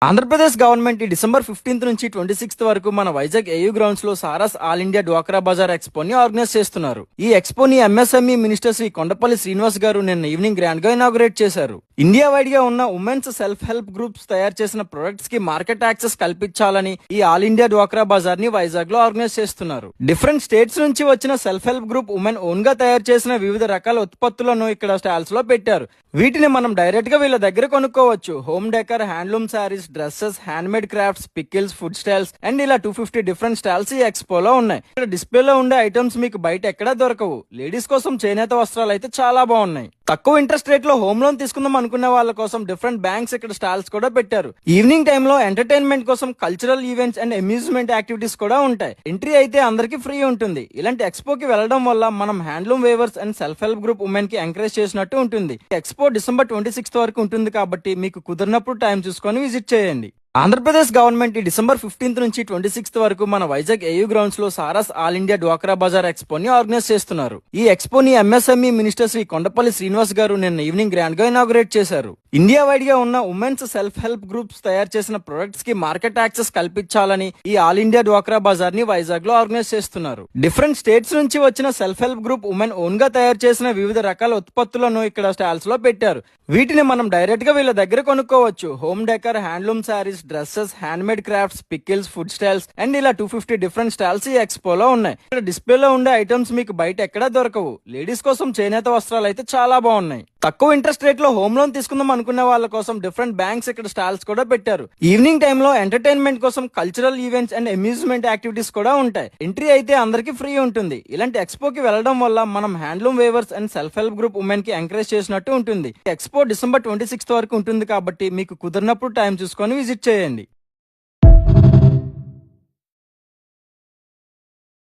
Andhra Pradesh government ఈ December 15 నుంచి 26 వరకు మన వైజాగ్ ఏయూ గ్రౌండ్స్ లో సారస్ ఆల్ ఇండియా డ్వాక్రా బజార్ ఎక్స్పోని ఆర్గనైజ్ చేస్తున్నారు. ఈ ఎక్స్పోని ఎంఎస్ఎంఈ మినిస్టర్ శ్రీ కొండపల్లి శ్రీనివాస్ గారు నిన్న ఈవినింగ్ గ్రాండ్ గా ఇనాగ్రేట్ చేశారు. ఇండియా వైడ్ గా ఉన్న ఉమెన్స్ సెల్ఫ్ హెల్ప్ గ్రూప్స్ తయారు చేసిన ప్రొడక్ట్స్ కి మార్కెట్ యాక్సెస్ కల్పించాలని ఈ ఆల్ ఇండియా డ్వాక్రా బజార్ ని వైజాగ్ లో ఆర్గనైజ్ చేస్తున్నారు. డిఫరెంట్ స్టేట్స్ నుంచి వచ్చిన self help group women own గా తయారు చేసిన వివిధ రకాల ఉత్పత్తులను ఇక్కడ స్టాల్స్ లో పెట్టారు. వీటిని మనం డైరెక్ట్ గా వీళ్ళ దగ్గర కొనుక్కోవచ్చు. Home decor, handloom saris, dresses, hand made crafts, pickles, food styles and ఇలా 250 డిఫరెంట్ స్టాల్స్ ఈ ఎక్స్పోలో ఉన్నాయి. ఇక్కడ డిస్ప్లేలో ఉండే ఐటమ్స్ మీకు బయట ఎక్కడా దొరకవు. లేడీస్ కోసం చేనేత వస్త్రాలు అయితే చాలా బాగున్నాయి. తక్కువ ఇంట్రెస్ట్ రేట్ లో హోమ్ లోన్ తీసుకుందాం అనుకునే వాళ్ళ కోసం డిఫరెంట్ బ్యాంక్స్ ఇక్కడ స్టాల్స్ కూడా పెట్టారు. ఈవినింగ్ టైమ్ లో ఎంటర్టైన్మెంట్ కోసం cultural events and amusement activities కూడా ఉంటాయి. ఎంట్రీ అయితే అందరికీ ఫ్రీ ఉంటుంది. ఇలాంటి ఎక్స్పోకి వెళ్ళడం వల్ల మనం handloom weavers and self help group women కి ఎంకరేజ్ చేసినట్టు ఉంటుంది. ఎక్స్పో డిసెంబర్ 26 వరకు ఉంటుంది కాబట్టి మీకు కుదిరినప్పుడు టైం చూసుకొని విజిట్ చేయండి. ఆంధ్రప్రదేశ్ గవర్నమెంట్ ఈ డిసెంబర్ 15 నుంచి 26 వరకు మన వైజాగ్ ఏయూ గ్రౌండ్స్ లో సారస్ ఆల్ ఇండియా డ్వాక్రా బజార్ ఎక్స్పోని ఆర్గనైజ్ చేస్తున్నారు. ఈ ఎక్స్పోని ఎంఎస్ఎంఈ మినిస్టర్ శ్రీ కొండపల్లి శ్రీనివాస్ గారు నిన్న ఈవినింగ్ గ్రాండ్ గా ఇనాగ్రేట్ చేశారు. ఇండియా వైడ్ గా ఉన్న ఉమెన్స్ సెల్ఫ్ హెల్ప్ గ్రూప్స్ తయారు చేసిన ప్రొడక్ట్స్ కి మార్కెట్ యాక్సెస్ కల్పించాలని ఈ ఆల్ ఇండియా డ్వాక్రా బజార్ ని వైజాగ్ లో ఆర్గనైజ్ చేస్తున్నారు. డిఫరెంట్ స్టేట్స్ నుంచి వచ్చిన self help group women own గా తయారు చేసిన వివిధ రకాల ఉత్పత్తులను ఇక్కడ స్టాల్స్ లో పెట్టారు. వీటిని మనం డైరెక్ట్ గా వీళ్ళ దగ్గర కొనుక్కోవచ్చు. Home decor, handloom saris, dresses, hand made crafts, pickles, food styles and ఇలా 250 డిఫరెంట్ స్టాల్స్ ఈ ఎక్స్పోలో ఉన్నాయి. ఇక్కడ డిస్ప్లేలో ఉండే ఐటమ్స్ మీకు బయట ఎక్కడా దొరకవు. లేడీస్ కోసం చేనేత వస్త్రాలు అయితే చాలా బాగున్నాయి. తక్కువ ఇంట్రెస్ట్ రేట్ లో హోమ్ లోన్ తీసుకుందాం అనుకునే వాళ్ళ కోసం డిఫరెంట్ బ్యాంక్స్ ఇక్కడ స్టాల్స్ కూడా పెట్టారు. ఈవినింగ్ టైమ్ లో ఎంటర్టైన్మెంట్ కోసం cultural events and amusement activities కూడా ఉంటాయి. ఎంట్రీ అయితే అందరికీ ఫ్రీ ఉంటుంది. ఇలాంటి ఎక్స్పోకి వెళ్ళడం వల్ల మనం handloom weavers and self help group women కి ఎంకరేజ్ చేసినట్టు ఉంటుంది. ఎక్స్పో డిసెంబర్ 26 వరకు ఉంటుంది కాబట్టి మీకు కుదిరినప్పుడు టైం చూసుకొని విజిట్ చేయండి.